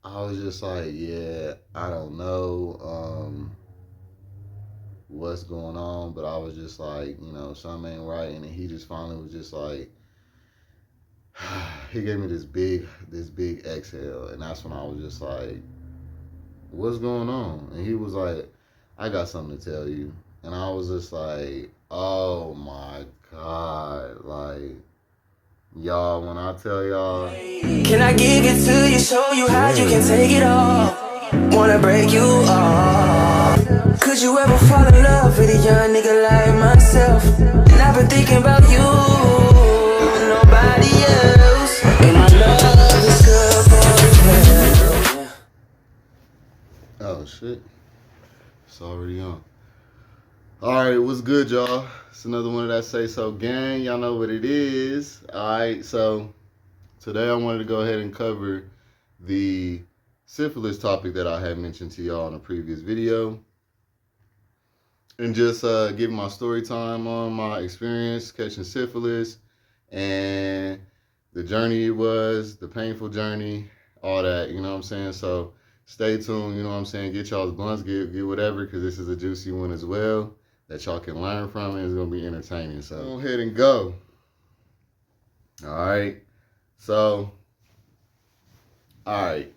I was just like, yeah, I don't know what's going on, but I was just like, something ain't right. And then he just finally was just like, he gave me this big exhale, and that's when I was just like, what's going on? And he was like, I got something to tell you. And I was just like, oh my God. Like, y'all, when I tell y'all, Can I give it to you, show you how you can take it all? Wanna break you off. Could you ever fall in love with a young nigga like myself? And I've been thinking about you, nobody else. And my love is good for the oh shit, it's already on. All right, what's good, y'all? It's another one of that Say So gang. Y'all know what it is. All right, so today I wanted to go ahead and cover the syphilis topic that I had mentioned to y'all in a previous video, and just give my story time on my experience catching syphilis and the journey it was, the painful journey, all that, you know what I'm saying? So stay tuned, you know what I'm saying? Get y'all's blunts, get whatever, because this is a juicy one as well that y'all can learn from, and it's going to be entertaining. So go ahead and go. All right. So, all right.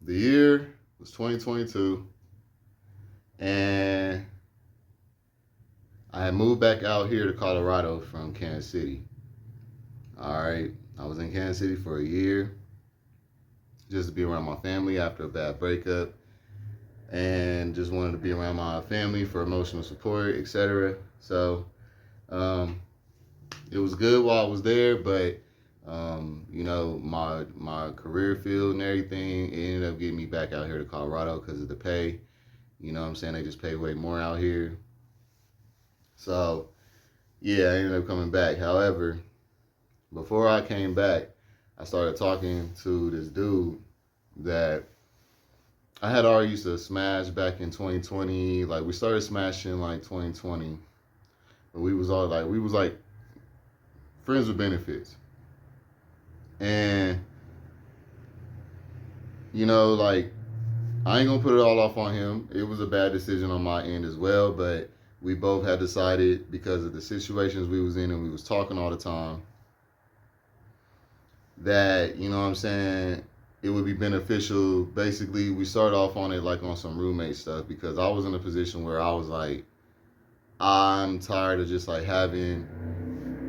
The year was 2022, and I had moved back out here to Colorado from Kansas City. All right. I was in Kansas City for a year just to be around my family after a bad breakup, and just wanted to be around my family for emotional support, etc. So it was good while I was there, but my career field and everything, it ended up getting me back out here to Colorado because of the pay. You know what I'm saying? They just pay way more out here. So yeah, I ended up coming back. However, before I came back, I started talking to this dude that I had already used to smash back in 2020. Like, we started smashing like 2020, but we was like friends with benefits. And like, I ain't gonna put it all off on him. It was a bad decision on my end as well, but we both had decided, because of the situations we was in and we was talking all the time, that, you know what I'm saying, it would be beneficial. Basically, we started off on it like on some roommate stuff, because I was in a position where I was like, I'm tired of just like having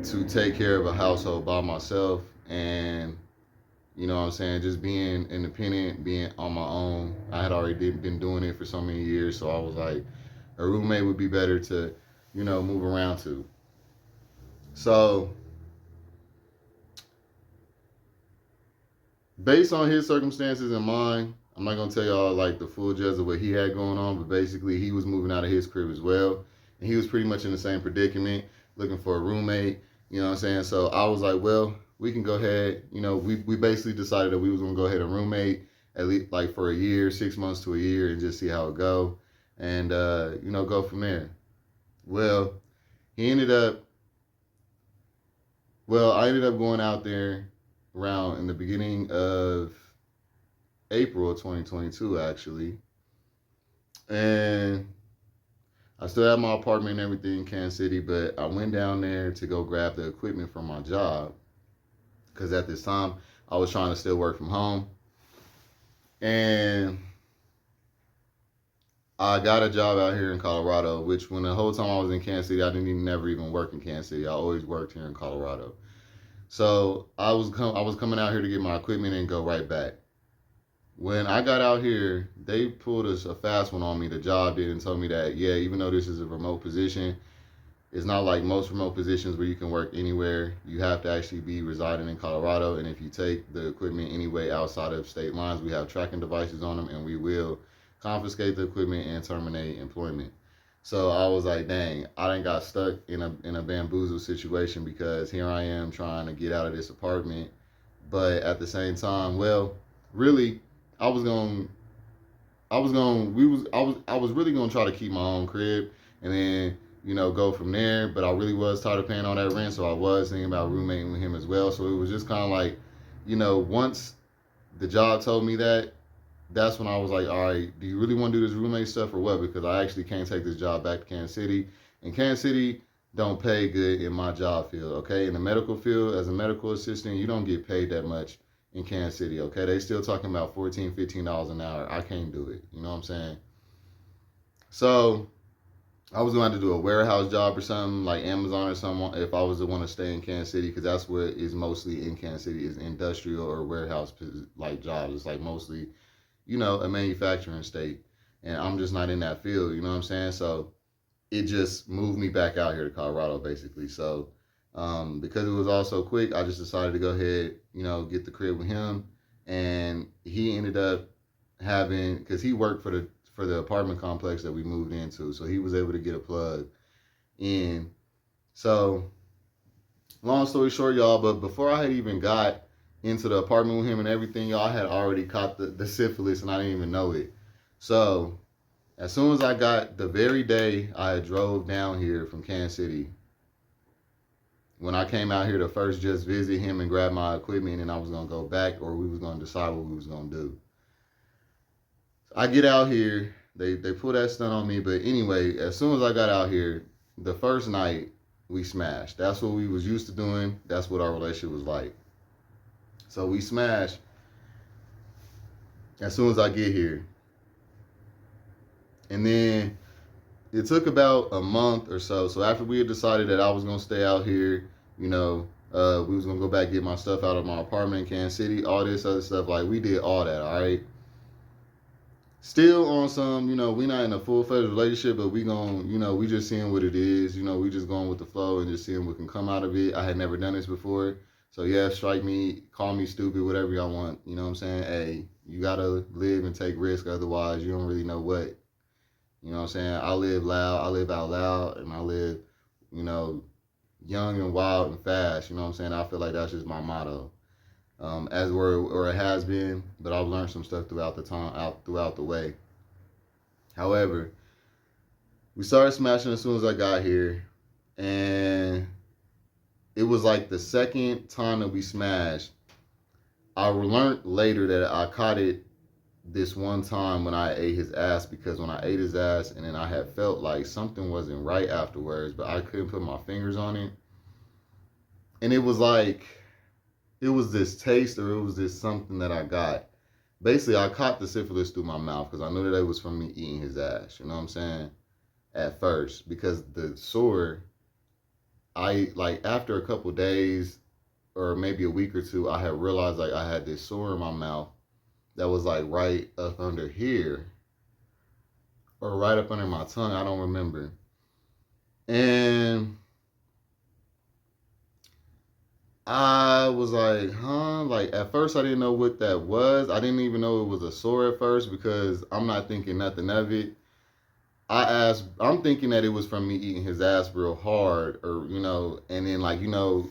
to take care of a household by myself, and you know what I'm saying, just being independent, being on my own. I had already been doing it for so many years, so I was like, a roommate would be better to, move around to. So based on his circumstances and mine, I'm not gonna tell y'all like the full gist of what he had going on, but basically he was moving out of his crib as well, and he was pretty much in the same predicament, looking for a roommate. You know what I'm saying? So I was like, well, we can go ahead. We basically decided that we was gonna go ahead and roommate at least like for a year, 6 months to a year, and just see how it go, and go from there. Well, he ended up. Well, I ended up going out there around in the beginning of April of 2022, actually. And I still have my apartment and everything in Kansas City, but I went down there to go grab the equipment from my job, because at this time I was trying to still work from home. And I got a job out here in Colorado, which when the whole time I was in Kansas City, I didn't even never even work in Kansas City. I always worked here in Colorado. So I was coming out here to get my equipment and go right back. When I got out here, they pulled a fast one on me. The job did, and told me that, yeah, even though this is a remote position, it's not like most remote positions where you can work anywhere. You have to actually be residing in Colorado, and if you take the equipment anyway outside of state lines, we have tracking devices on them, and we will confiscate the equipment and terminate employment. So I was like, dang, I done got stuck in a bamboozle situation, because here I am trying to get out of this apartment, but at the same time, well, really, I was going I was really gonna try to keep my own crib, and then go from there. But I really was tired of paying all that rent, so I was thinking about roommating with him as well. So it was just kind of like, once the job told me that, that's when I was like, all right, do you really want to do this roommate stuff or what? Because I actually can't take this job back to Kansas City. And Kansas City don't pay good in my job field, okay? In the medical field, as a medical assistant, you don't get paid that much in Kansas City, okay? They still talking about $14, $15 an hour. I can't do it. You know what I'm saying? So I was going to do a warehouse job or something like Amazon or something if I was to want to stay in Kansas City, because that's what is mostly in Kansas City is industrial or warehouse like jobs. It's like mostly, a manufacturing state, and I'm just not in that field. You know what I'm saying? So it just moved me back out here to Colorado, basically. So because it was all so quick, I just decided to go ahead, get the crib with him, and he ended up having, because he worked for the apartment complex that we moved into, so he was able to get a plug in. So long story short, y'all, but before I had even got into the apartment with him and everything, y'all, I had already caught the syphilis and I didn't even know it. So as soon as I got, the very day I drove down here from Kansas City, when I came out here to first just visit him and grab my equipment, and I was going to go back, or we was going to decide what we was going to do. I get out here, they pull that stunt on me, but anyway, as soon as I got out here, the first night we smashed. That's what we was used to doing. That's what our relationship was like. So we smashed as soon as I get here. And then it took about a month or so. So after we had decided that I was going to stay out here, we was going to go back, get my stuff out of my apartment in Kansas City, all this other stuff. Like, we did all that, all right? Still on some, we not in a full-fledged relationship, but we we just seeing what it is. We just going with the flow and just seeing what can come out of it. I had never done this before. So, yeah, strike me, call me stupid, whatever y'all want. You know what I'm saying? Hey, you got to live and take risk. Otherwise, you don't really know what. You know what I'm saying? I live loud, I live out loud, and I live, young and wild and fast. You know what I'm saying? I feel like that's just my motto. As or it has been, but I've learned some stuff throughout the way. However, we started smashing as soon as I got here, and it was like the second time that we smashed. I learned later that I caught it this one time when I ate his ass, because when I ate his ass and then I had felt like something wasn't right afterwards, but I couldn't put my fingers on it. And it was like, it was this taste, or it was this something that I got. Basically, I caught the syphilis through my mouth because I knew that it was from me eating his ass. You know what I'm saying? At first, because the sore, after a couple days or maybe a week or two, I had realized like I had this sore in my mouth that was like right up under here or right up under my tongue. I don't remember. And I was like, huh? Like, at first I didn't know what that was. I didn't even know it was a sore at first, because I'm not thinking nothing of it. I'm thinking that it was from me eating his ass real hard, or, and then like, you know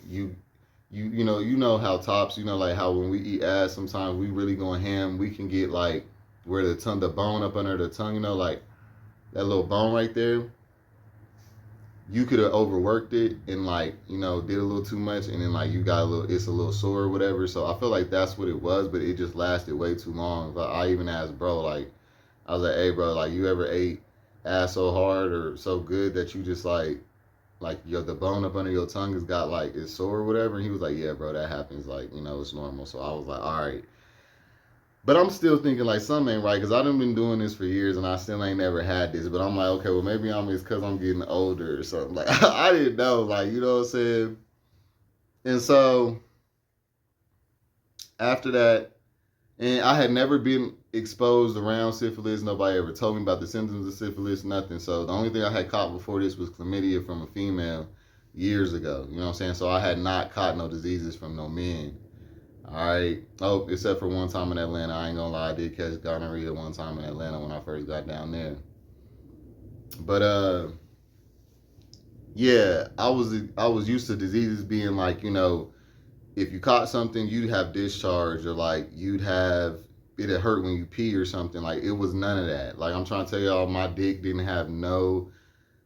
how tops, like how when we eat ass, sometimes we really going ham, we can get like where the bone up under the tongue, like that little bone right there. You could have overworked it and like, did a little too much, and then like it's a little sore or whatever. So I feel like that's what it was, but it just lasted way too long. But I even asked bro, like, I was like, hey bro, like, you ever ate ass so hard or so good that you just like the bone up under your tongue has got like it's sore or whatever? And he was like, yeah bro, that happens, like, it's normal. So I was like, all right. But I'm still thinking like something ain't right, because I done been doing this for years and I still ain't never had this. But I'm like, okay, well maybe it's because I'm getting older or something. Like, I didn't know, like, you know what I'm saying? And so after that, and I had never been exposed around syphilis. Nobody ever told me about the symptoms of syphilis, nothing. So the only thing I had caught before this was chlamydia from a female years ago. You know what I'm saying? So I had not caught no diseases from no men. All right. Oh, except for one time in Atlanta. I ain't gonna lie, I did catch gonorrhea one time in Atlanta when I first got down there. But yeah, I was used to diseases being like, if you caught something, you'd have discharge, or like you'd have it'd hurt when you pee or something. Like, it was none of that. Like, I'm trying to tell y'all, my dick didn't have no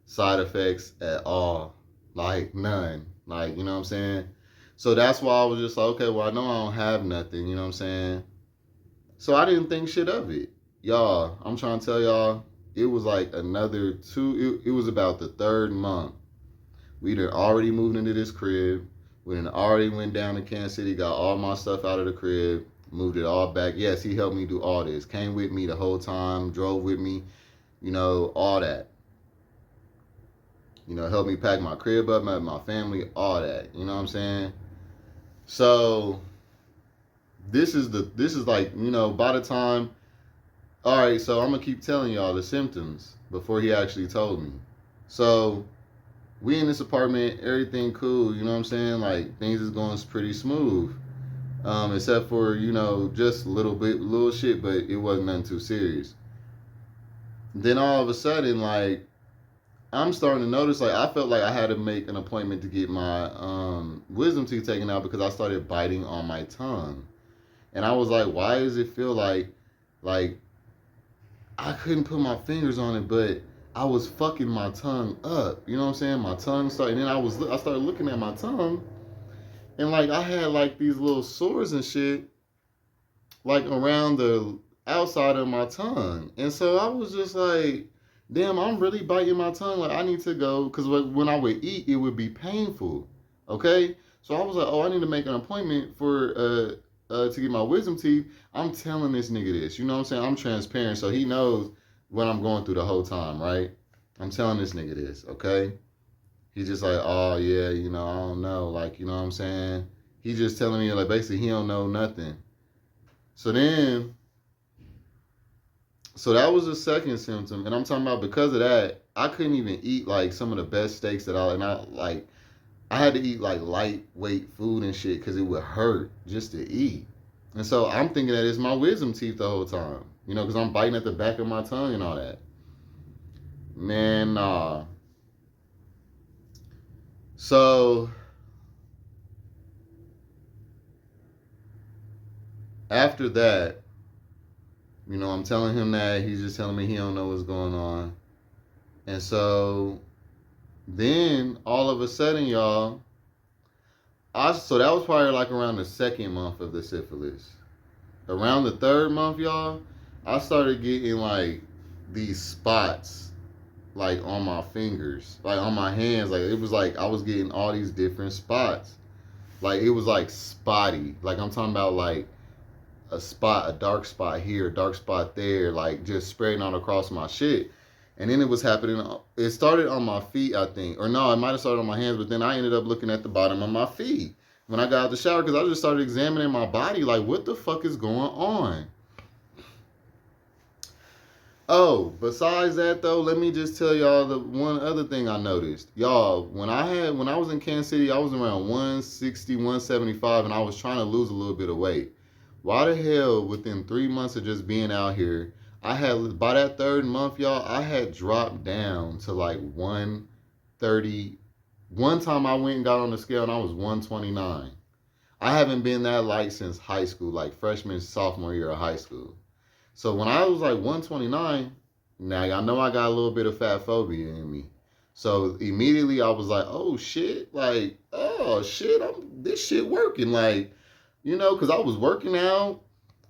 side effects at all. Like, none. Like, you know what I'm saying? So that's why I was just like, okay, well, I know I don't have nothing, you know what I'm saying? So I didn't think shit of it. Y'all, I'm trying to tell y'all, it was like another it was about the third month. We done already moved into this crib. We done already went down to Kansas City, got all my stuff out of the crib, moved it all back. Yes, he helped me do all this. Came with me the whole time, drove with me, all that. Helped me pack my crib up, met my family, all that. You know what I'm saying? So this is like, by the time, all right, so I'm gonna keep telling y'all the symptoms before he actually told me. So we in this apartment, everything cool, you know what I'm saying? Like things is going pretty smooth. Except for, just a little shit, but it wasn't nothing too serious. Then all of a sudden, like, I'm starting to notice, like, I felt like I had to make an appointment to get my wisdom teeth taken out because I started biting on my tongue. And I was like, why does it feel like I couldn't put my fingers on it, but I was fucking my tongue up. You know what I'm saying? My tongue started, and then I started looking at my tongue, and like I had like these little sores and shit, like around the outside of my tongue. And so I was just like, damn, I'm really biting my tongue. Like I need to go, because when I would eat, it would be painful. Okay? So I was like, oh, I need to make an appointment for to get my wisdom teeth. I'm telling this nigga this. You know what I'm saying? I'm transparent, so he knows what I'm going through the whole time, right? I'm telling this nigga this, okay? He's just like, oh yeah, I don't know. Like, you know what I'm saying? He's just telling me, like, basically he don't know nothing. So that was the second symptom, and I'm talking about because of that, I couldn't even eat like some of the best steaks I had to eat like lightweight food and shit because it would hurt just to eat. And so I'm thinking that it's my wisdom teeth the whole time, because I'm biting at the back of my tongue and all that. Man, nah. So after that, I'm telling him that. He's just telling me he don't know what's going on. And so then all of a sudden, y'all, so that was probably like around the second month of the syphilis. Around the third month, y'all, I started getting like these spots like on my fingers, like on my hands. Like it was like I was getting all these different spots. Like it was like spotty. Like I'm talking about like a dark spot here, a dark spot there, like just spreading out across my shit. And then it was happening, it started on my feet, I think. Or no, it might have started on my hands, but then I ended up looking at the bottom of my feet when I got out the shower because I just started examining my body like, what the fuck is going on? Oh, besides that though, let me just tell y'all the one other thing I noticed. Y'all, when I was in Kansas City, I was around 160, 175, and I was trying to lose a little bit of weight. Why the hell, within 3 months of just being out here, by that third month, y'all, I had dropped down to like 130. One time I went and got on the scale and I was 129. I haven't been that light since high school, like freshman, sophomore year of high school. So when I was like 129, now y'all know I got a little bit of fat phobia in me. So immediately I was like, oh shit, like, oh shit, this shit working. Like, because I was working out.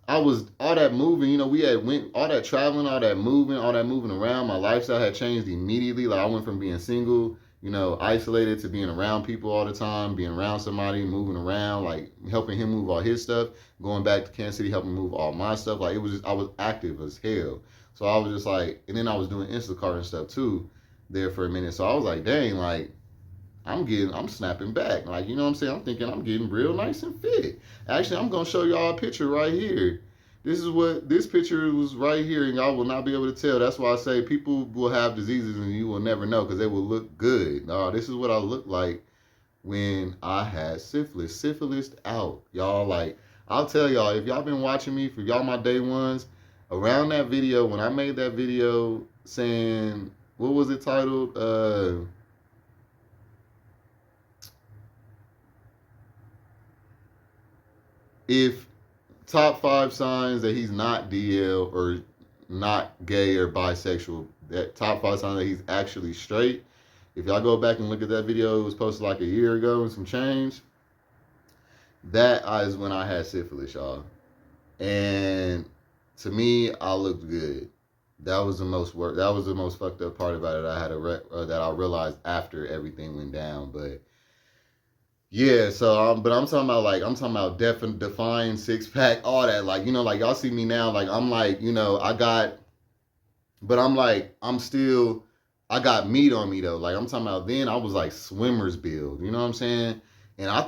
I was all that moving, we had went all that traveling, all that moving around. My lifestyle had changed immediately. Like I went from being single, isolated to being around people all the time, being around somebody, moving around, like helping him move all his stuff, going back to Kansas City, helping move all my stuff. Like I was active as hell. So I was just like, and then I was doing Instacart and stuff too there for a minute. So I was like, dang, like I'm snapping back. Like, you know what I'm saying? I'm thinking I'm getting real nice and fit. Actually, I'm going to show y'all a picture right here. This picture was right here, and y'all will not be able to tell. That's why I say people will have diseases and you will never know because they will look good. This is what I looked like when I had syphilis. Syphilis out. Y'all, like, I'll tell y'all, if y'all been watching me, for y'all my day ones, around that video, when I made that video saying, what was it titled? If top 5 signs that he's not DL or not gay or bisexual, that top 5 signs that he's actually straight. If y'all go back and look at that video, it was posted like a year ago and some change. That is when I had syphilis, y'all. And to me, I looked good. That was the most work. That was the most fucked up part about it. I had that I realized after everything went down. But yeah, so but I'm talking about defined six pack, all that. Like like y'all see me now. Like I'm like I got, but I'm like I'm still I got meat on me though. Like I'm talking about then I was like swimmer's build. You know what I'm saying? And I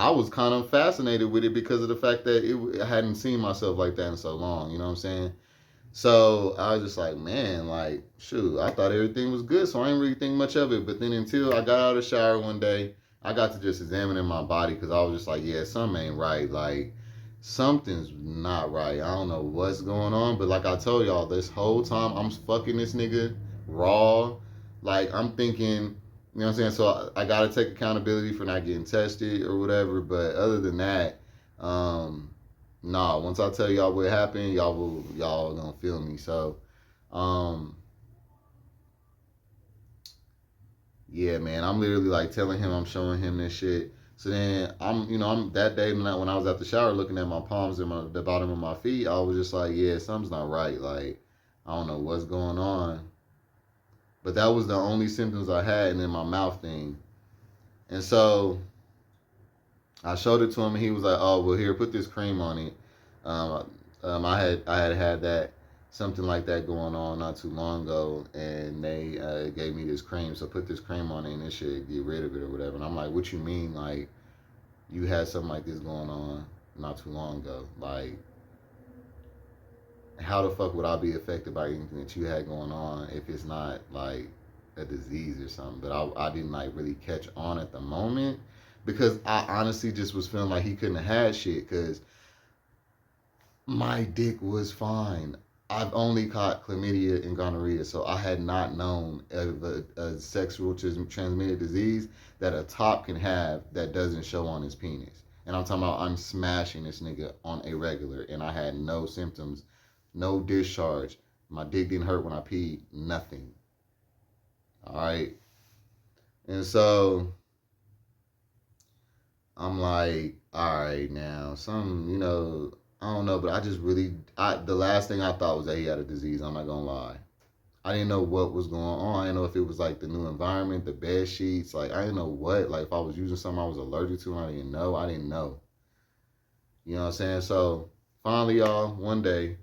was kind of fascinated with it because of the fact that I hadn't seen myself like that in so long. You know what I'm saying? So I was just like, man, like, shoot, I thought everything was good, so I didn't really think much of it. But then until I got out of the shower one day, I got to just examining my body because I was just like, yeah, something ain't right. Like, something's not right. I don't know what's going on. But like I told y'all, this whole time I'm fucking this nigga raw. Like, I'm thinking, you know what I'm saying? So I got to take accountability for not getting tested or whatever. But other than that, nah, once I tell y'all what happened, y'all gonna feel me. So, um, yeah, man, I'm literally like telling him, I'm showing him this shit. So then I'm that day when I was at the shower looking at my palms and the bottom of my feet, I was just like, yeah, something's not right. Like, I don't know what's going on. But that was the only symptoms I had, and then my mouth thing. And so I showed it to him, and he was like, "Oh, well, here, put this cream on it." I had that something like that going on not too long ago, and they gave me this cream. So put this cream on it, and it should get rid of it or whatever. And I'm like, "What you mean? Like you had something like this going on not too long ago? Like how the fuck would I be affected by anything that you had going on if it's not like a disease or something?" But I didn't like really catch on at the moment because I honestly just was feeling like he couldn't have had shit because my dick was fine. I've only caught chlamydia and gonorrhea, so I had not known of a sexual transmitted disease that a top can have that doesn't show on his penis. And I'm talking about I'm smashing this nigga on a regular, and I had no symptoms, no discharge. My dick didn't hurt when I peed, nothing. All right. And so I'm like, all right, now, I don't know, but I just really, the last thing I thought was that he had a disease. I'm not gonna lie. I didn't know what was going on. I didn't know if it was like the new environment, the bed sheets. Like I didn't know what. Like if I was using something I was allergic to, and I didn't know. I didn't know. You know what I'm saying? So finally, y'all, one day,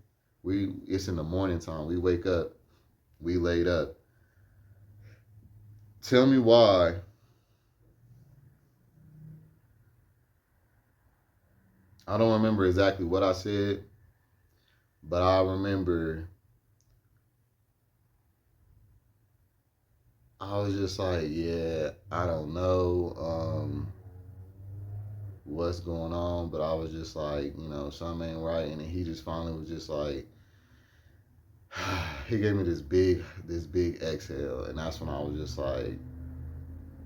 it's in the morning time. We wake up. We laid up. Tell me why. I don't remember exactly what I said, but I remember I was just like, yeah, I don't know what's going on, but I was just like, something ain't right. And then he just finally was just like, he gave me this big exhale, and that's when I was just like,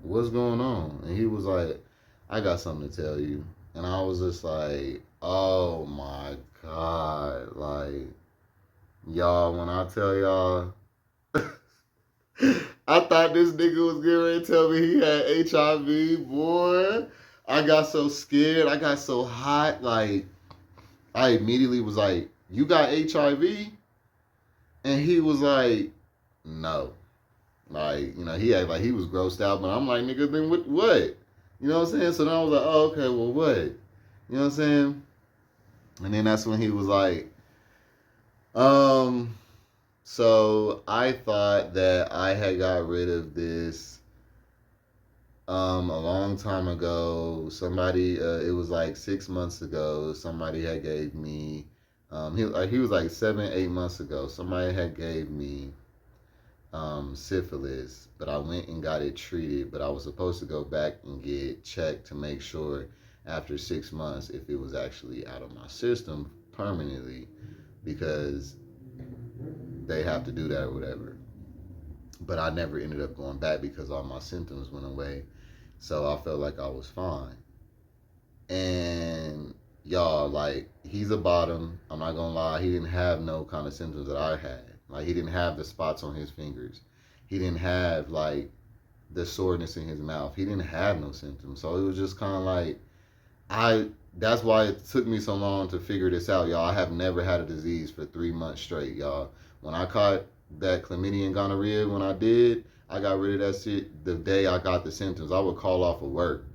what's going on? And he was like, I got something to tell you. And I was just like, oh my God. Like, y'all, when I tell y'all, I thought this nigga was getting ready to tell me he had HIV, boy. I got so scared. I got so hot. Like, I immediately was like, you got HIV? And he was like, no. Like, he acted like he was grossed out, but I'm like, nigga, then what? You know what I'm saying? So then I was like, oh, okay, well, what? You know what I'm saying? And then that's when he was like, so I thought that I had got rid of this a long time ago. Somebody, it was like 6 months ago, somebody had gave me, he was like 7, 8 months ago, somebody had gave me syphilis, but I went and got it treated, but I was supposed to go back and get checked to make sure after 6 months if it was actually out of my system permanently, because they have to do that or whatever. But I never ended up going back because all my symptoms went away, so I felt like I was fine. And y'all, like, he's a bottom, I'm not gonna lie, he didn't have no kind of symptoms that I had. Like, he didn't have the spots on his fingers. He didn't have, like, the soreness in his mouth. He didn't have no symptoms. So it was just kind of like, that's why it took me so long to figure this out, y'all. I have never had a disease for 3 months straight, y'all. When I caught that chlamydia and gonorrhea, when I got rid of that shit the day I got the symptoms. I would call off of work.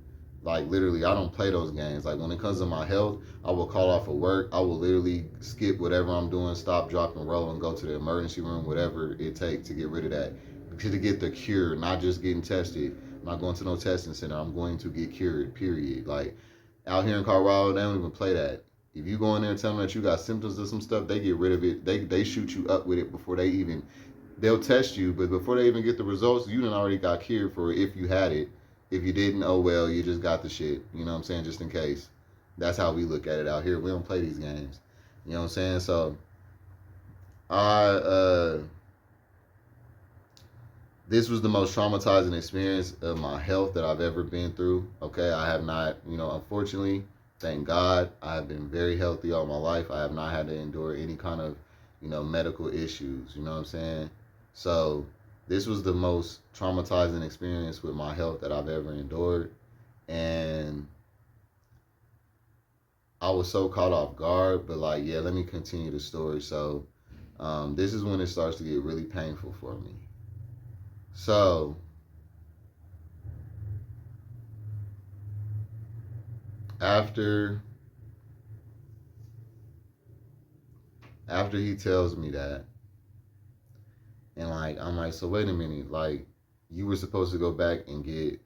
Like, literally, I don't play those games. Like, when it comes to my health, I will call off of work. I will literally skip whatever I'm doing, stop, drop, and roll, and go to the emergency room, whatever it takes to get rid of that. To get the cure, not just getting tested. I'm not going to no testing center. I'm going to get cured, period. Like, out here in Colorado, they don't even play that. If you go in there and tell them that you got symptoms of some stuff, they get rid of it. They shoot you up with it before they even, they'll test you, but before they even get the results, you done already got cured for it if you had it. If you didn't, oh well, you just got the shit. You know what I'm saying? Just in case. That's how we look at it out here. We don't play these games. You know what I'm saying? So I this was the most traumatizing experience of my health that I've ever been through. Okay, I have not, unfortunately, thank God, I have been very healthy all my life. I have not had to endure any kind of, medical issues. You know what I'm saying? So this was the most traumatizing experience with my health that I've ever endured. And I was so caught off guard, but like, yeah, let me continue the story. So this is when it starts to get really painful for me. So after he tells me that, and like I'm like, so wait a minute, like you were supposed to go back and get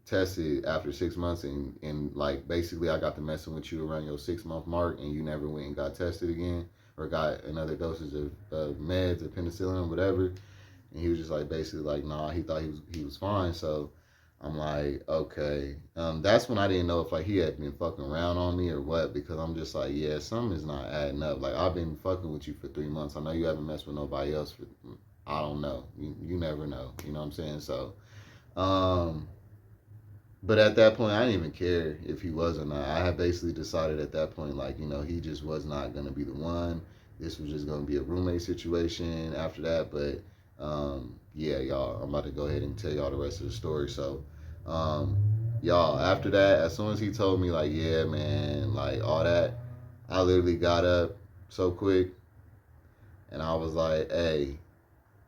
tested after 6 months, and like basically I got to messing with you around your 6 month mark, and you never went and got tested again or got another dosage of meds or penicillin or whatever. And he was just like basically like, nah, he thought he was fine. So I'm like, okay. That's when I didn't know if like he had been fucking around on me or what, because I'm just like, yeah, something is not adding up. Like, I've been fucking with you for 3 months. I know you haven't messed with nobody else for, I don't know. You never know. You know what I'm saying? So, but at that point, I didn't even care if he was or not. I had basically decided at that point, like, he just was not going to be the one. This was just going to be a roommate situation after that. But yeah, y'all, I'm about to go ahead and tell y'all the rest of the story. So, y'all, after that, as soon as he told me, like, yeah, man, like, all that, I literally got up so quick, and I was like, hey,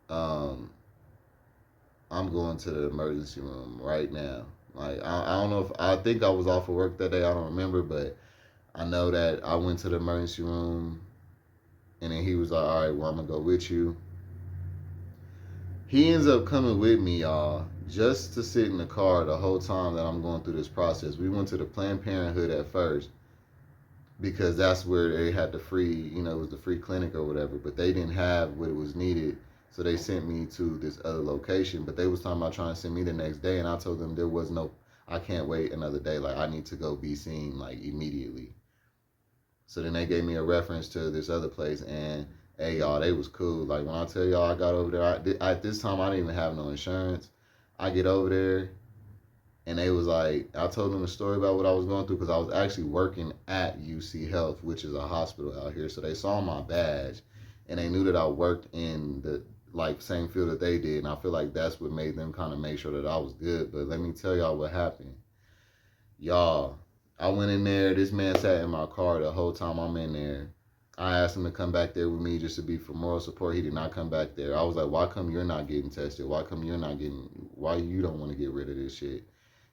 I'm going to the emergency room right now. Like, I don't know if, I think I was off of work that day, I don't remember, but I know that I went to the emergency room, and then he was like, all right, well, I'm going to go with you. He ends up coming with me, y'all, just to sit in the car the whole time that I'm going through this process. We went to the Planned Parenthood at first because that's where they had the free, it was the free clinic or whatever, but they didn't have what it was needed. So they sent me to this other location, but they was talking about trying to send me the next day, and I told them there was no, I can't wait another day. Like, I need to go be seen, like, immediately. So then they gave me a reference to this other place, and hey, y'all, they was cool. Like, when I tell y'all I got over there, at this time, I didn't even have no insurance. I get over there, and they was like, I told them a story about what I was going through, because I was actually working at UC Health, which is a hospital out here. So they saw my badge, and they knew that I worked in the, like, same field that they did, and I feel like that's what made them kind of make sure that I was good. But let me tell y'all what happened. Y'all, I went in there, this man sat in my car the whole time I'm in there. I asked him to come back there with me just to be for moral support. He did not come back there. I was like, why come you're not getting tested? Why you don't want to get rid of this shit?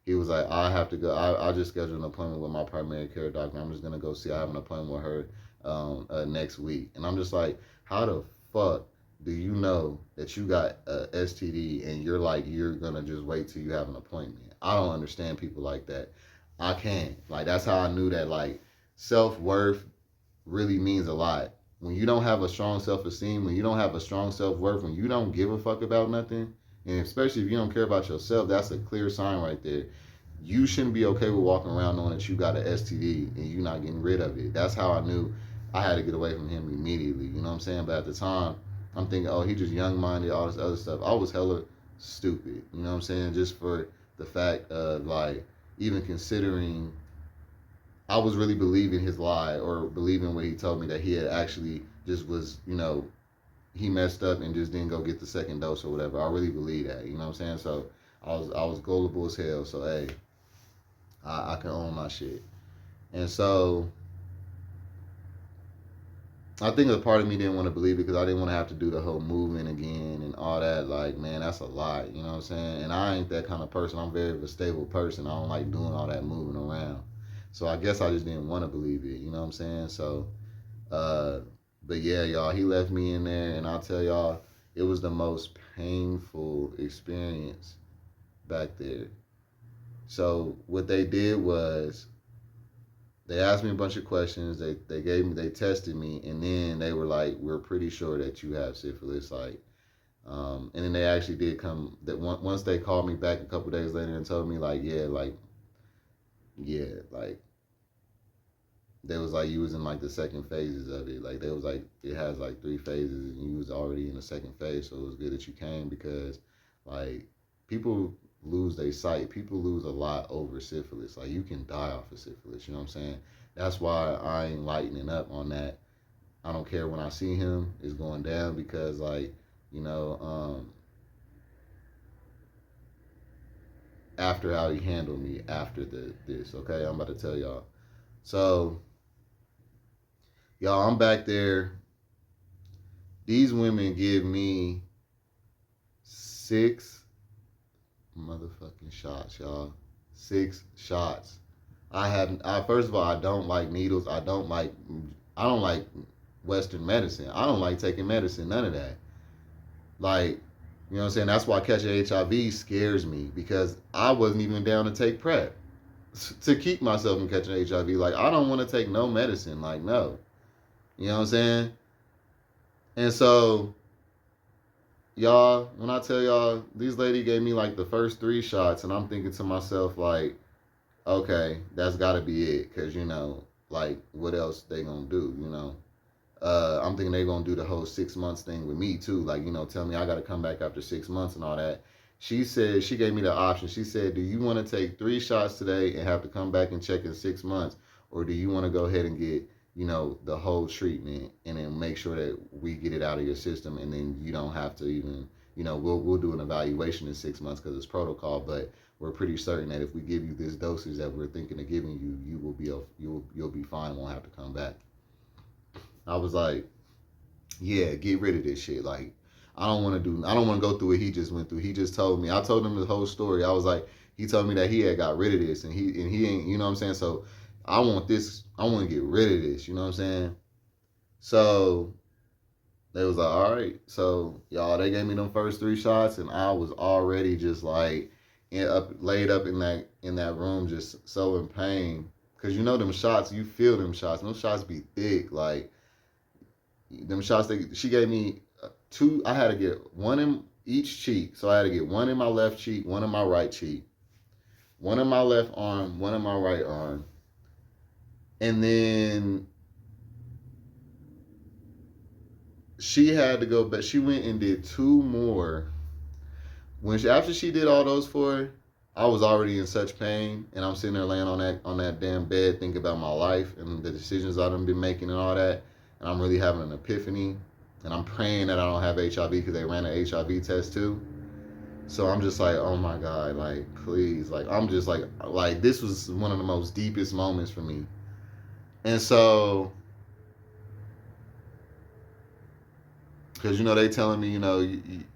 He was like, I have to go. I just scheduled an appointment with my primary care doctor. I'm just going to go see. I have an appointment with her next week. And I'm just like, how the fuck do you know that you got a STD and you're like, you're going to just wait till you have an appointment? I don't understand people like that. I can't. Like, that's how I knew that, like, self-worth really means a lot. When you don't have a strong self-esteem, when you don't have a strong self-worth, when you don't give a fuck about nothing, and especially if you don't care about yourself, that's a clear sign right there. You shouldn't be okay with walking around knowing that you got an STD and you not getting rid of it. That's how I knew I had to get away from him immediately. You know what I'm saying? But at the time, I'm thinking, oh, he just young-minded, all this other stuff. I was hella stupid. You know what I'm saying? Just for the fact of, like, even considering I was really believing his lie, or believing what he told me, that he had actually just was, he messed up and just didn't go get the second dose or whatever. I really believe that, you know what I'm saying? So I was gullible as hell. So hey, I can own my shit. And so I think a part of me didn't want to believe it because I didn't want to have to do the whole moving again and all that. Like, man, that's a lot. You know what I'm saying? And I ain't that kind of person. I'm very a stable person. I don't like doing all that moving around. So I guess I just didn't want to believe it. You know what I'm saying? So, uh, but yeah, y'all, he left me in there, and I'll tell y'all, it was the most painful experience back there. So what they did was they asked me a bunch of questions. They tested me, and then they were like, "We're pretty sure that you have syphilis." Like, and then they actually did come. That once they called me back a couple days later and told me like, yeah, like they was like you was in like the second phases of it. Like they was like it has like three phases, and you was already in the second phase. So it was good that you came because like people lose their sight. People lose a lot over syphilis. Like you can die off of syphilis. You know what I'm saying? That's why I ain't lightening up on that. I don't care when I see him it's going down because like you know after how he handled me after this. Okay, I'm about to tell y'all. So y'all, I'm back there. These women give me 6 motherfucking shots, y'all. 6 shots. I first of all, I don't like needles. I don't like Western medicine. I don't like taking medicine, none of that. Like, you know what I'm saying? That's why catching HIV scares me because I wasn't even down to take PrEP to keep myself from catching HIV. Like, I don't want to take no medicine. Like, no. You know what I'm saying? And so y'all, when I tell y'all, these lady gave me like the first 3 shots, and I'm thinking to myself like, okay, that's got to be it, cause you know, like, what else they gonna do, you know? I'm thinking they gonna do the whole 6 months thing with me too, like you know, tell me I got to come back after 6 months and all that. She said she gave me the option. She said, "Do you want to take 3 shots today and have to come back and check in 6 months, or do you want to go ahead and get you know the whole treatment and then make sure that we get it out of your system and then you don't have to even you know we'll do an evaluation in 6 months because it's protocol, but we're pretty certain that if we give you this dosage that we're thinking of giving you, you'll be fine, won't have to come back." I was like, yeah, get rid of this shit. Like, I don't want to go through what he just went through. He just told me, I told him the whole story. I was like, he told me that he had got rid of this and he ain't, you know what I'm saying? So I want to get rid of this, you know what I'm saying? So they was like, all right. So y'all, they gave me them first 3 shots and I was already just like, laid up in that room just so in pain. Cause you know them shots, you feel them shots. Them shots be thick, like them shots she gave me 2. I had to get one in each cheek, so I had to get one in my left cheek, one in my right cheek, one in my left arm, one in my right arm, and then she had to go but she went and did 2 more. After she did all those 4, I was already in such pain, and I'm sitting there laying on that damn bed thinking about my life and the decisions I've been making and all that, and I'm really having an epiphany, and I'm praying that I don't have HIV because they ran an HIV test too. So I'm just like, oh my God, like please, like I'm just like this was one of the most deepest moments for me, and so because you know they telling me you know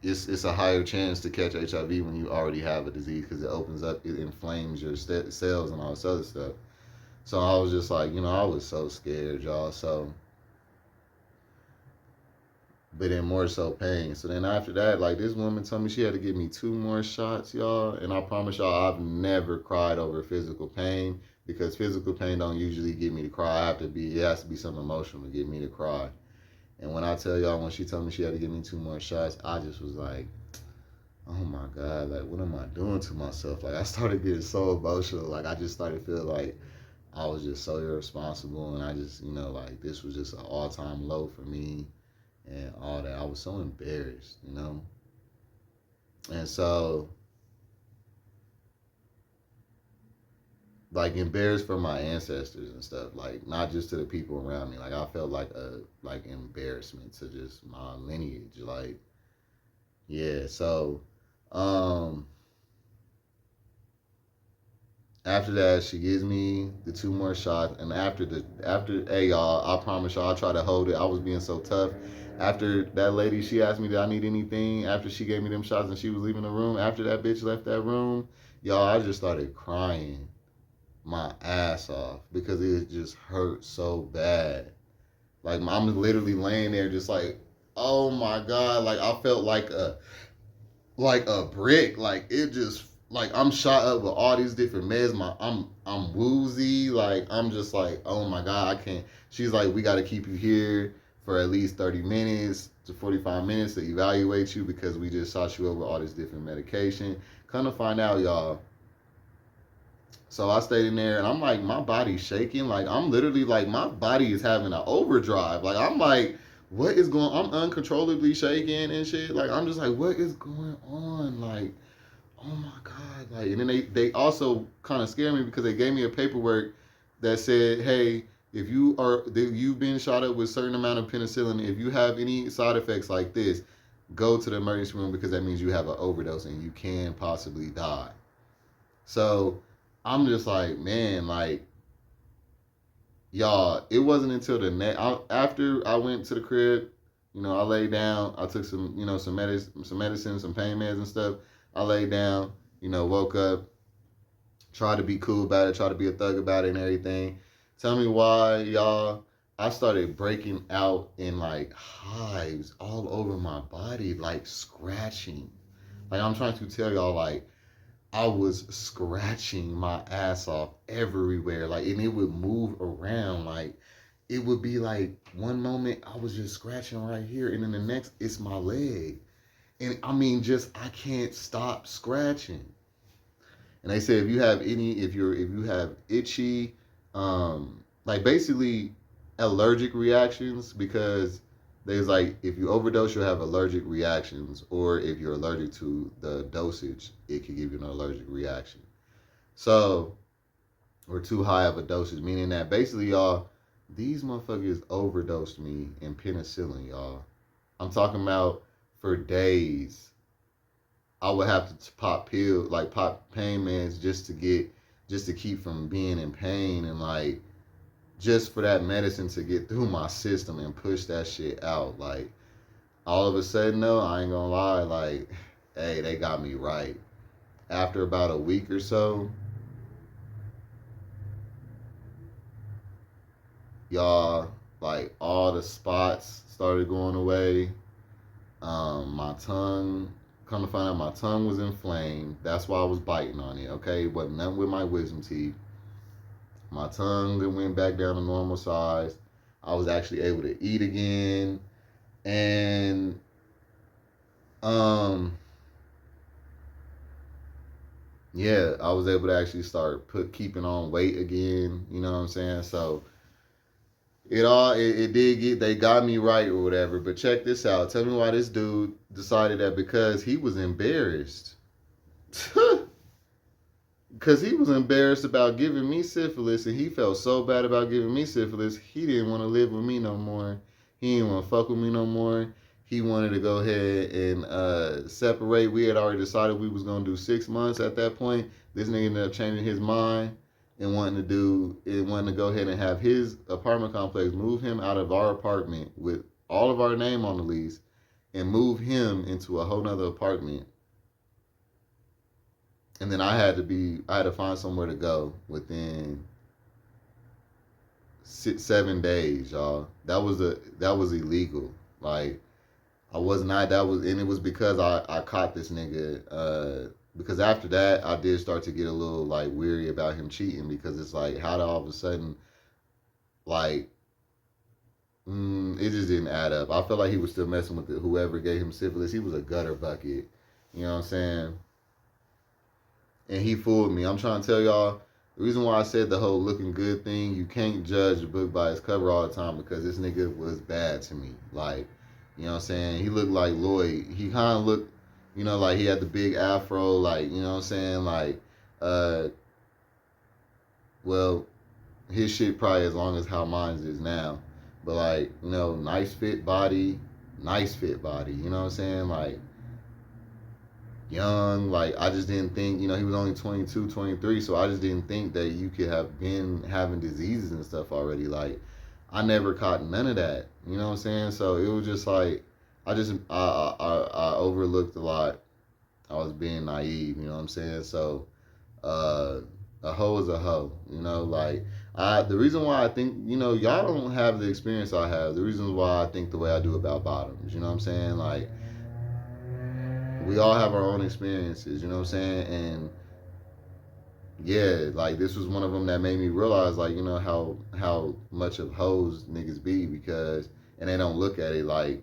it's a higher chance to catch HIV when you already have a disease because it opens up, it inflames your cells and all this other stuff. So I was just like, you know, I was so scared, y'all. So, but then more so pain. So then after that, like this woman told me she had to give me 2 more shots, y'all. And I promise y'all, I've never cried over physical pain because physical pain don't usually get me to cry. It has to be something emotional to get me to cry. And when I tell y'all, when she told me she had to give me 2 more shots, I just was like, oh my God, like what am I doing to myself? Like I started getting so emotional. Like I just started feeling like I was just so irresponsible, and I just, you know, like this was just an all-time low for me and all that. I was so embarrassed, you know? And so, like, embarrassed for my ancestors and stuff, like, not just to the people around me. Like, I felt like like embarrassment to just my lineage. Like, yeah, so, um, After that, she gives me the 2 more shots, and hey y'all, I promise y'all, I try to hold it. I was being so tough. After that lady, she asked me, did I need anything? After she gave me them shots and she was leaving the room, after that bitch left that room, y'all, I just started crying my ass off because it just hurt so bad. Like I'm literally laying there, just like, oh my god, like I felt like a brick. Like it just like I'm shot up with all these different meds. I'm woozy. Like I'm just like, oh my god, I can't. She's like, we got to keep you here for at least 30 minutes to 45 minutes to evaluate you because we just shot you over all this different medication. Come to find out, y'all. So I stayed in there and I'm like, my body's shaking. Like I'm literally like my body is having an overdrive. Like I'm like, what is going on? I'm uncontrollably shaking and shit. Like I'm just like, what is going on? Like, oh my god. Like and then they also kind of scared me because they gave me a paperwork that said, hey, if you've been shot up with a certain amount of penicillin, if you have any side effects like this, go to the emergency room because that means you have an overdose and you can possibly die. So I'm just like, man, like, y'all, it wasn't until after I went to the crib, I laid down, I took some, some medicine, some pain meds and stuff. I laid down, woke up, tried to be cool about it, tried to be a thug about it and everything. Tell me why, y'all, I started breaking out in like hives all over my body, like scratching. Like I'm trying to tell y'all, like, I was scratching my ass off everywhere, like, and it would move around. Like, it would be like one moment I was just scratching right here, and then the next it's my leg, and I mean, just I can't stop scratching. And they say if you have itchy, like basically allergic reactions, because there's like if you overdose you'll have allergic reactions, or if you're allergic to the dosage it can give you an allergic reaction. So, or too high of a dosage, meaning that basically, y'all, these motherfuckers overdosed me in penicillin, y'all. I'm talking about for days. I would have to pop pain meds just to keep from being in pain, and like just for that medicine to get through my system and push that shit out. Like all of a sudden though, I ain't gonna lie, like, hey, they got me right. After about a week or so, y'all, like all the spots started going away. My tongue, come to find out, my tongue was inflamed. That's why I was biting on it. Okay, it wasn't nothing with my wisdom teeth. My tongue then went back down to normal size. I was actually able to eat again, and yeah, I was able to actually start keeping on weight again. You know what I'm saying? So it did they got me right or whatever. But check this out. Tell me why this dude decided that because he was embarrassed. Because he was embarrassed about giving me syphilis, and he felt so bad about giving me syphilis, he didn't want to live with me no more. He didn't want to fuck with me no more. He wanted to go ahead and separate. We had already decided we was going to do 6 months at that point. This nigga ended up changing his mind and wanting to go ahead and have his apartment complex, move him out of our apartment with all of our name on the lease, and move him into a whole nother apartment. And then I had to find somewhere to go within 7 days, y'all. That was illegal. Like, I was not, and it was because I caught this nigga, because after that, I did start to get a little, like, weary about him cheating, because it's like, how did all of a sudden, like, it just didn't add up. I felt like he was still messing with whoever gave him syphilis. He was a gutter bucket. You know what I'm saying? And he fooled me. I'm trying to tell y'all, the reason why I said the whole looking good thing, you can't judge a book by its cover all the time, because this nigga was bad to me. Like, you know what I'm saying? He looked like Lloyd. He kind of looked, like he had the big afro, like, you know what I'm saying? Like, well, his shit probably as long as how mine is now. But like, nice fit body, you know what I'm saying? Like, young. Like, I just didn't think, he was only 22, 23, so I just didn't think that you could have been having diseases and stuff already. Like, I never caught none of that. You know what I'm saying? So it was just like, I overlooked a lot. I was being naive, you know what I'm saying? So, uh, a hoe is a hoe, like, the reason why I think, y'all don't have the experience I have. The reasons why I think the way I do about bottoms, you know what I'm saying? Like, we all have our own experiences, you know what I'm saying? And yeah, like, this was one of them that made me realize, like, how much of hoes niggas be, because, and they don't look at it like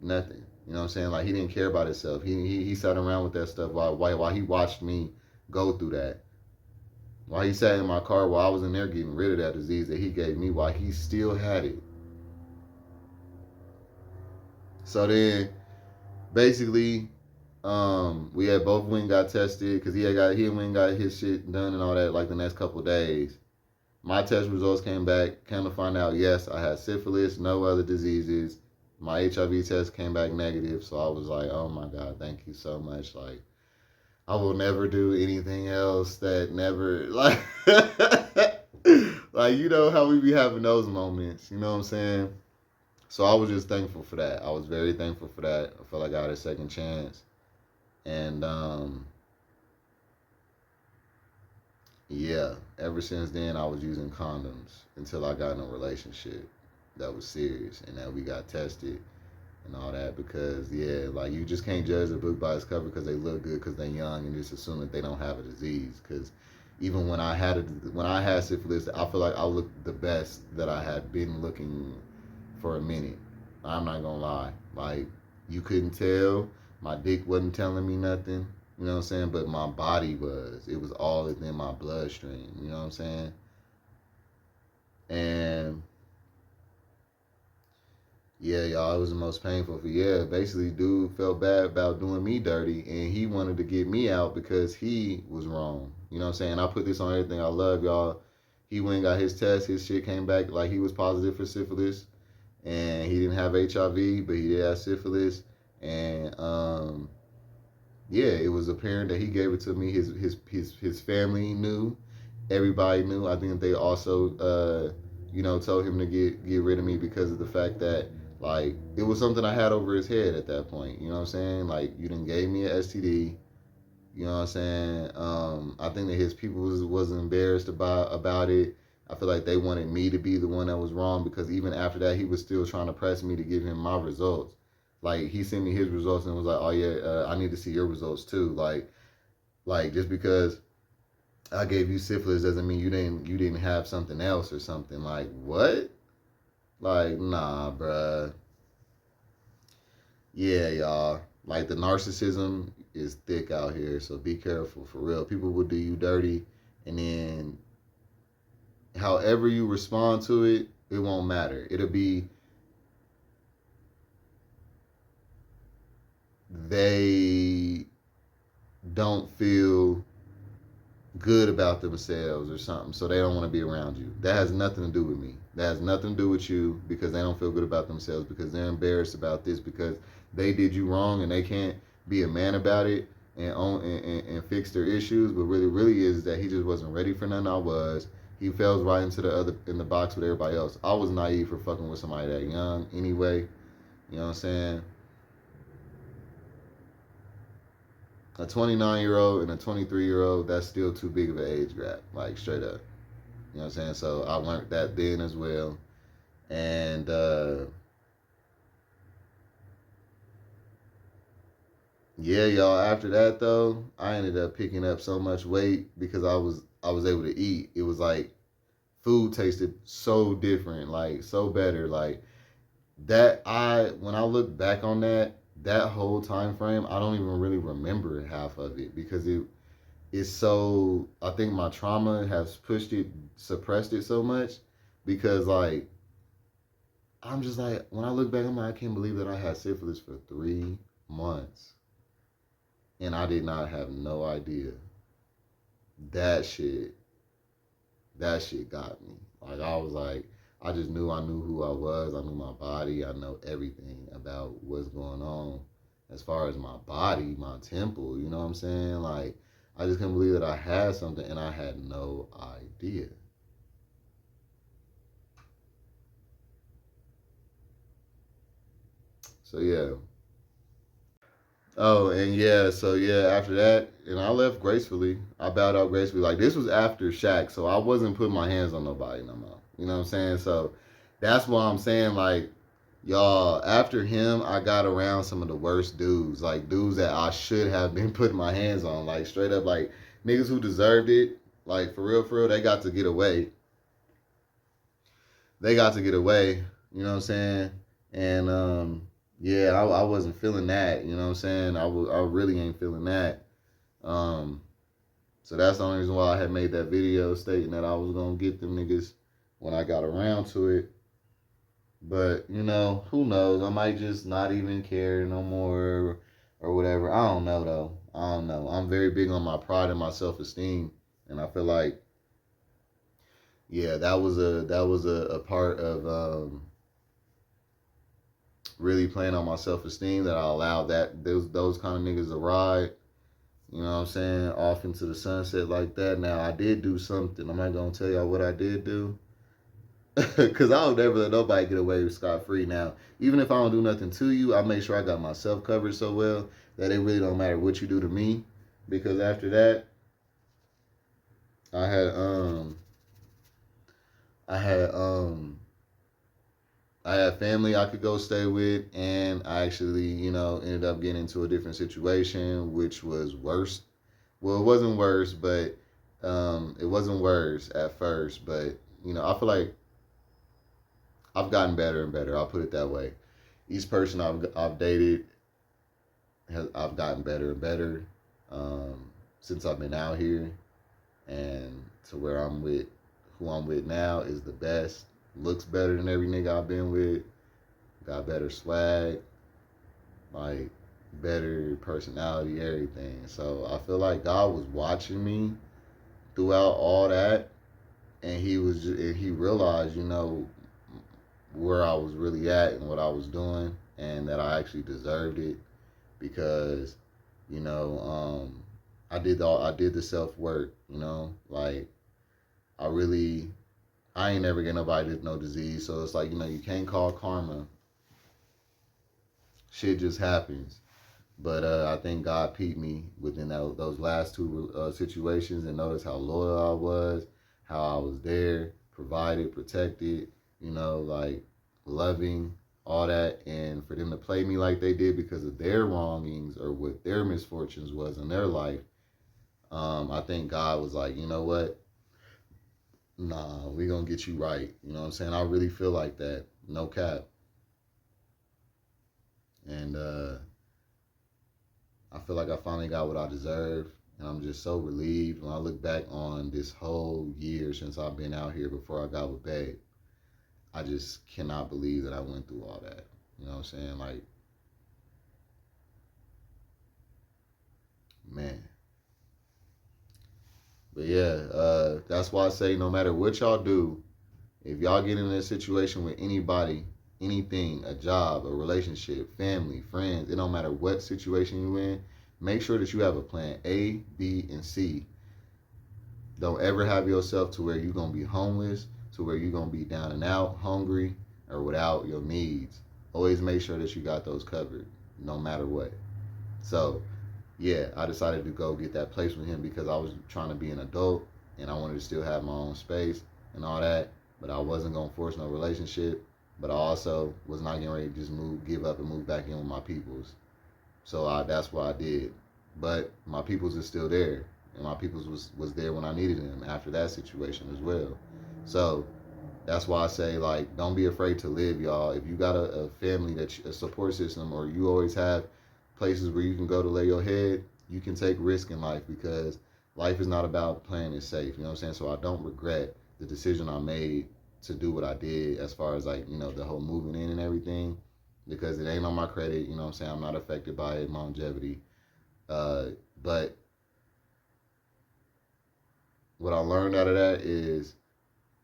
nothing. You know what I'm saying? Like, he didn't care about himself. He sat around with that stuff while he watched me go through that. While he sat in my car while I was in there getting rid of that disease that he gave me, while he still had it. So then, basically, we had both went and got tested, because he went and got his shit done and all that, like, the next couple of days. My test results came back. Come to find out, yes, I had syphilis, no other diseases. My HIV test came back negative, so I was like, oh my God, thank you so much. Like, I will never do anything else that never, like, like, how we be having those moments, you know what I'm saying? So I was just thankful for that. I was very thankful for that. I felt like I had a second chance. And, yeah, ever since then, I was using condoms until I got in a relationship that was serious and that we got tested and all that, because, yeah, like, you just can't judge a book by its cover because they look good because they're young and just assume that they don't have a disease. Because even when I had syphilis, I feel like I looked the best that I had been looking for a minute. I'm not gonna lie. Like, you couldn't tell. My dick wasn't telling me nothing. You know what I'm saying? But my body was. It was all within my bloodstream. You know what I'm saying? And yeah, y'all, it was the most painful. Yeah, basically, dude felt bad about doing me dirty, and he wanted to get me out because he was wrong. You know what I'm saying? I put this on everything I love, y'all. He went and got his test. His shit came back like he was positive for syphilis, and he didn't have HIV, but he did have syphilis. And yeah, it was apparent that he gave it to me. His family knew, everybody knew. I think they also told him to get rid of me because of the fact that, like, it was something I had over his head at that point. You know what I'm saying? Like, you done gave me an STD. You know what I'm saying? I think that his people was embarrassed about it. I feel like they wanted me to be the one that was wrong, because even after that, he was still trying to press me to give him my results. Like, he sent me his results and was like, "Oh yeah, I need to see your results too." Like, just because I gave you syphilis doesn't mean you didn't have something else or something. Like, what? Like, nah, bruh. Yeah, y'all. Like, the narcissism is thick out here, so be careful, for real. People will do you dirty, and then however you respond to it, it won't matter. It'll be they don't feel good about themselves or something, so they don't want to be around you. That has nothing to do with me. That has nothing to do with you, because they don't feel good about themselves, because they're embarrassed about this, because they did you wrong and they can't be a man about it and and fix their issues. But really is that he just wasn't ready for nothing. I was. He fell right into the box with everybody else. I was naive for fucking with somebody that young anyway. You know what I'm saying? A 29-year-old and a 23-year-old, that's still too big of an age gap, like, straight up. You know what I'm saying? So I learned that then as well. And yeah, y'all, after that though, I ended up picking up so much weight because I was able to eat. It was like food tasted so different, like so better. Like, that, when I look back on that whole time frame, I don't even really remember half of it, because it's so, I think my trauma has suppressed it so much, because, like, I'm just like, when I look back, I'm like, I can't believe that I had syphilis for 3 months and I did not have no idea. That shit, that shit got me. Like, I was like, I knew who I was. I knew my body. I know everything about what's going on. as far as my body, my temple, you know what I'm saying? Like, I just couldn't believe that I had something and I had no idea. So yeah. Oh, and yeah, so yeah, after that, and I left gracefully. I bowed out gracefully. Like, this was after Shaq, so I wasn't putting my hands on nobody no more. You know what I'm saying? So that's why I'm saying, like, y'all, after him, I got around some of the worst dudes. Like, dudes that I should have been putting my hands on. Like, straight up, like, niggas who deserved it. Like, for real, they got to get away. They got to get away. You know what I'm saying? And yeah, I wasn't feeling that. You know what I'm saying? I really ain't feeling that. Um, so that's the only reason why I had made that video stating that I was gonna get them niggas when I got around to it. But you know, who knows? I might just not even care no more or whatever. I don't know though. I don't know. I'm very big on my pride and my self esteem, and I feel like yeah, that was a part of really playing on my self esteem that I allowed those kind of niggas to ride. You know what I'm saying? Off into the sunset like that. Now I did do something. I'm not gonna tell y'all what I did do. Cause I don't never let nobody get away with scot free. Now, even if I don't do nothing to you, I make sure I got myself covered so well that it really don't matter what you do to me. Because after that, I had I had I had family I could go stay with, and I actually, ended up getting into a different situation, which was worse. Well, it wasn't worse, but it wasn't worse at first. But I feel like I've gotten better and better. I'll put it that way. Each person I've dated I've gotten better and better since I've been out here, and to where I'm with who I'm with now is the best. Looks better than every nigga I've been with. Got better swag, like better personality, everything. So I feel like God was watching me throughout all that, and he realized, where I was really at and what I was doing, and that I actually deserved it because, I did the self work, like I ain't never get nobody with no disease, so it's like you can't call karma. Shit just happens. But I think God peeped me within those last two situations and noticed how loyal I was, how I was there, provided, protected, like loving, all that. And for them to play me like they did because of their wrongings or what their misfortunes was in their life, I think God was like, you know what? Nah, we gonna get you right. You know what I'm saying? I really feel like that. No cap. And I feel like I finally got what I deserve, and I'm just so relieved when I look back on this whole year since I've been out here before I got with Babe. I just cannot believe that I went through all that. You know what I'm saying? Like, man. But yeah, that's why I say no matter what y'all do, if y'all get in a situation with anybody, anything, a job, a relationship, family, friends, it don't matter what situation you in, make sure that you have a plan A, B, and C. Don't ever have yourself to where you're going to be homeless, to where you're going to be down and out, hungry, or without your needs. Always make sure that you got those covered, no matter what. So, yeah, I decided to go get that place with him because I was trying to be an adult and I wanted to still have my own space and all that. But I wasn't going to force no relationship. But I also was not getting ready to just give up and move back in with my peoples. So that's what I did. But my peoples is still there. And my peoples was there when I needed them after that situation as well. So that's why I say, like, don't be afraid to live, y'all. If you got a family, a support system, or you always have places where you can go to lay your head, you can take risk in life because life is not about playing it safe. You know what I'm saying? So I don't regret the decision I made to do what I did as far as like, the whole moving in and everything because it ain't on my credit. You know what I'm saying? I'm not affected by it, longevity. But what I learned out of that is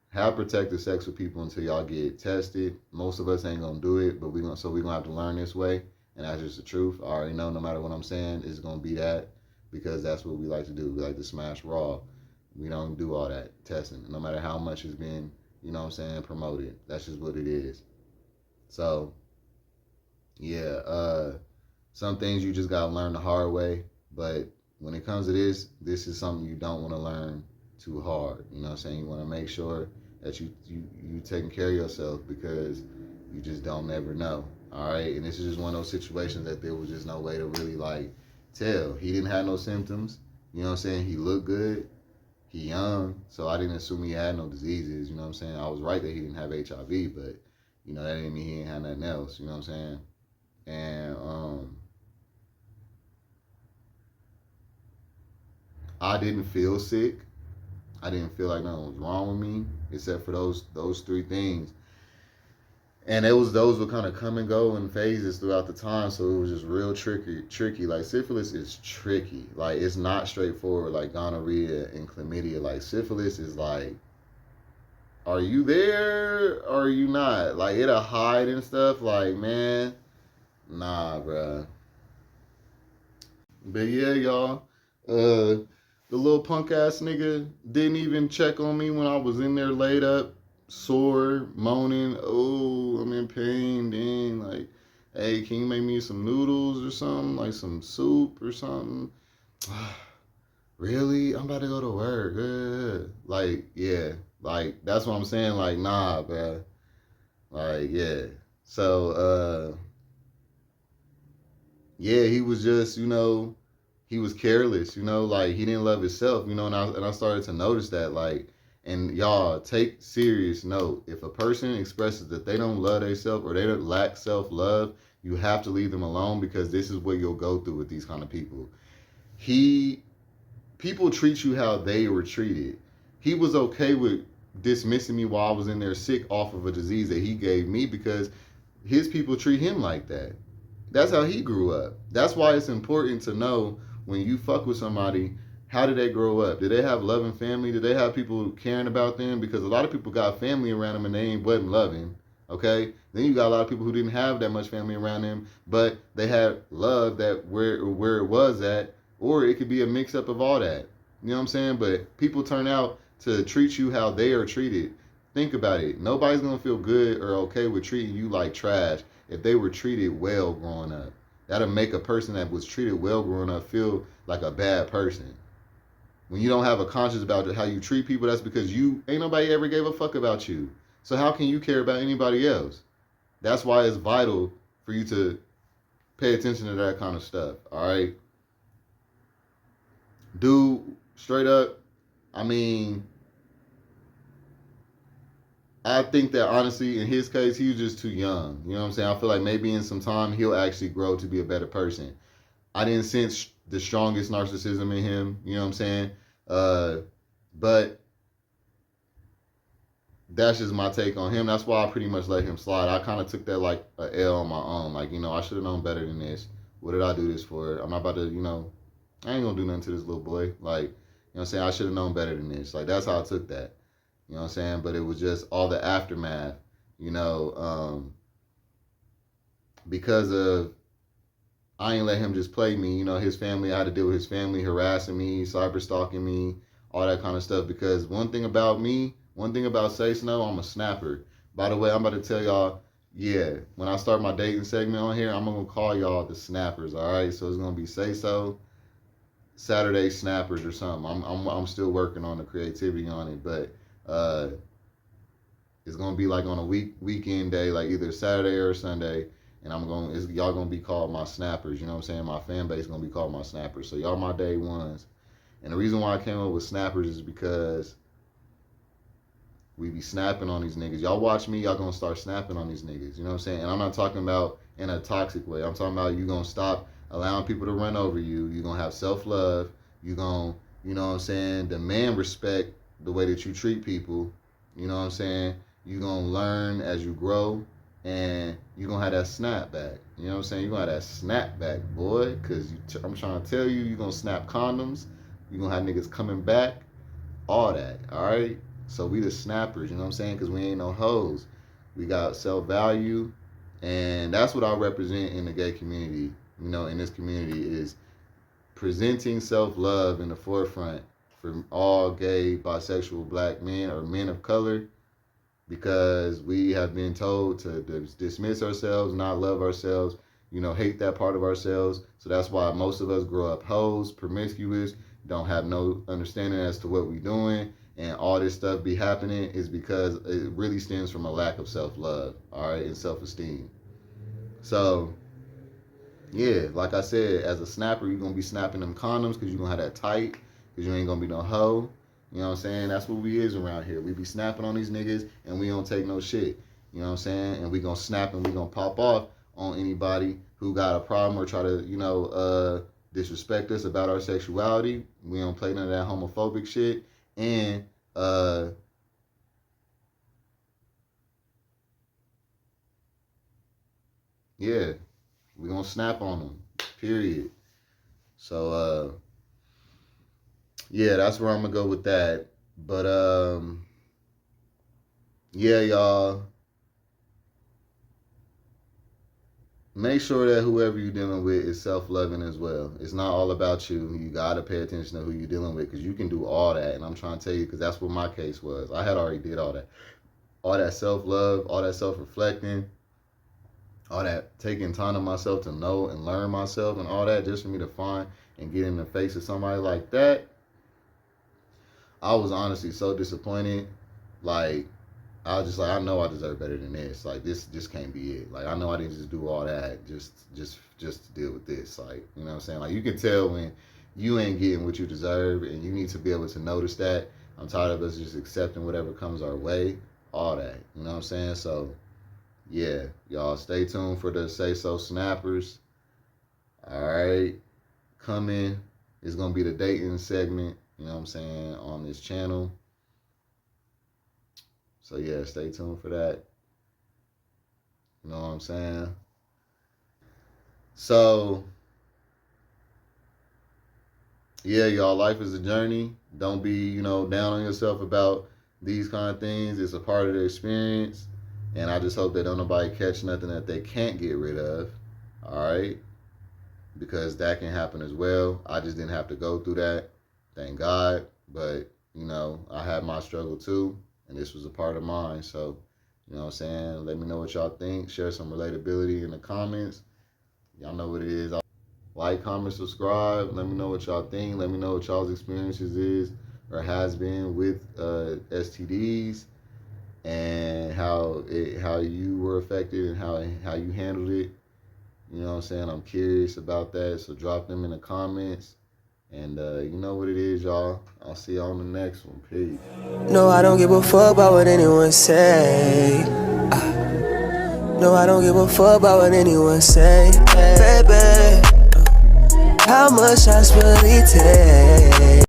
have protective sex with people until y'all get tested. Most of us ain't gonna do it, but we're gonna have to learn this way. And that's just the truth. I already know no matter what I'm saying, it's going to be that because that's what we like to do. We like to smash raw. We don't do all that testing, no matter how much has been, you know what I'm saying, promoted. That's just what it is. So, yeah, some things you just gotta learn the hard way. But when it comes to this is something you don't want to learn too hard. You know what I'm saying? You want to make sure that you taking care of yourself because you just don't never know. All right, and this is just one of those situations that there was just no way to really like tell. He didn't have no symptoms. You know what I'm saying? He looked good. He young, so I didn't assume he had no diseases. You know what I'm saying? I was right that he didn't have HIV, but you know that didn't mean he didn't have nothing else. You know what I'm saying? And I didn't feel sick. I didn't feel like nothing was wrong with me except for those three things. And those would kind of come and go in phases throughout the time, so it was just real tricky. Like syphilis is tricky. Like it's not straightforward like gonorrhea and chlamydia. Like syphilis is like, are you there or are you not? Like it'll hide and stuff. Like man, nah, bruh. But yeah, y'all. The little punk ass nigga didn't even check on me when I was in there laid up, sore, moaning. Oh, I'm in pain. Dang, like, hey, can you make me some noodles or something, like some soup or something? Really? I'm about to go to work. Like, yeah, like that's what I'm saying. Like, nah, bruh. Like, yeah. So, yeah, he was just, he was careless, like he didn't love himself, and I started to notice that, like, and y'all take serious note. If a person expresses that they don't love themselves or they don't lack self-love, you have to leave them alone because this is what you'll go through with these kind of people. People treat you how they were treated. He was okay with dismissing me while I was in there sick off of a disease that he gave me because his people treat him like that. That's how he grew up. That's why it's important to know when you fuck with somebody, how did they grow up? Did they have loving family? Did they have people caring about them? Because a lot of people got family around them and they wasn't loving. Okay? Then you got a lot of people who didn't have that much family around them, but they had love that where it was at, or it could be a mix up of all that. You know what I'm saying? But people turn out to treat you how they are treated. Think about it. Nobody's gonna feel good or okay with treating you like trash if they were treated well growing up. That'll make a person that was treated well growing up feel like a bad person. When you don't have a conscience about how you treat people, that's because you ain't nobody ever gave a fuck about you. So how can you care about anybody else? That's why it's vital for you to pay attention to that kind of stuff. All right, dude, straight up. I mean, I think that honestly, in his case, he was just too young. You know what I'm saying? I feel like maybe in some time he'll actually grow to be a better person. I didn't sense the strongest narcissism in him. You know what I'm saying? But that's just my take on him. That's why I pretty much let him slide. I kind of took that like a L on my own. Like, I should have known better than this. What did I do this for? I'm not about to, I ain't gonna do nothing to this little boy. Like, you know what I'm saying? I should have known better than this. Like, that's how I took that. You know what I'm saying? But it was just all the aftermath, because of, I ain't let him just play me. His family, I had to deal with his family harassing me, cyber stalking me, all that kind of stuff. Because one thing about Say Snow, I'm a snapper. By the way, I'm about to tell y'all, yeah, when I start my dating segment on here, I'm going to call y'all the snappers, all right? So it's going to be Say So, Saturday snappers or something. I'm still working on the creativity on it, but it's gonna be like on a weekend day, like either Saturday or Sunday, and y'all gonna be called my snappers. You know what I'm saying? My fan base gonna be called my snappers. So y'all my day ones. And the reason why I came up with snappers is because we be snapping on these niggas. Y'all watch me, y'all gonna start snapping on these niggas. You know what I'm saying? And I'm not talking about in a toxic way. I'm talking about you gonna stop allowing people to run over you. You gonna have self-love. You gonna, you know what I'm saying, demand respect the way that you treat people. You know what I'm saying? You're going to learn as you grow, and you're going to have that snapback. You know what I'm saying? You're going to have that snapback, boy, because I'm trying to tell you, you're going to snap condoms. You're going to have niggas coming back, all that, all right? So we the snappers, you know what I'm saying? Because we ain't no hoes. We got self-value, And that's what I represent in the gay community, in this community, is presenting self-love in the forefront for all gay, bisexual, black men or men of color, because we have been told to dismiss ourselves, not love ourselves, hate that part of ourselves. So that's why most of us grow up hoes, promiscuous, don't have no understanding as to what we're doing, and all this stuff be happening is because it really stems from a lack of self-love, all right, and self-esteem. So, yeah, like I said, as a snapper, you're going to be snapping them condoms because you're going to have that tight, because you ain't going to be no hoe. You know what I'm saying? That's what we is around here. We be snapping on these niggas, and we don't take no shit. You know what I'm saying? And we going to snap and we going to pop off on anybody who got a problem or try to, disrespect us about our sexuality. We don't play none of that homophobic shit. And, yeah, we going to snap on them, period. So, yeah, that's where I'm going to go with that. But, yeah, y'all, make sure that whoever you're dealing with is self-loving as well. It's not all about you. You got to pay attention to who you're dealing with, because you can do all that. And I'm trying to tell you, because that's what my case was. I had already did all that. All that self-love, all that self-reflecting, all that taking time to myself to know and learn myself and all that, just for me to find and get in the face of somebody like that. I was honestly so disappointed. Like, I was just like, I know I deserve better than this. Like, this just can't be it. Like, I know I didn't just do all that just to deal with this. Like, you know what I'm saying? Like, you can tell when you ain't getting what you deserve, and you need to be able to notice that. I'm tired of us just accepting whatever comes our way. All that. You know what I'm saying? So, yeah, y'all stay tuned for the Say So Snappers. All right. Coming. It's going to be the dating segment, you know what I'm saying, on this channel. So, yeah, stay tuned for that. You know what I'm saying? So, yeah, y'all, life is a journey. Don't be, down on yourself about these kind of things. It's a part of the experience. And I just hope that don't nobody catch nothing that they can't get rid of. All right? Because that can happen as well. I just didn't have to go through that. Thank God. But, I had my struggle too. And this was a part of mine. So, you know what I'm saying? Let me know what y'all think. Share some relatability in the comments. Y'all know what it is. Like, comment, subscribe. Let me know what y'all think. Let me know what y'all's experiences is or has been with STDs, and how you were affected and how you handled it. You know what I'm saying? I'm curious about that. So drop them in the comments. And you know what it is, y'all. I'll see y'all on the next one. Peace. No, I don't give a fuck about what anyone say. No, I don't give a fuck about what anyone say. Baby, how much I really take?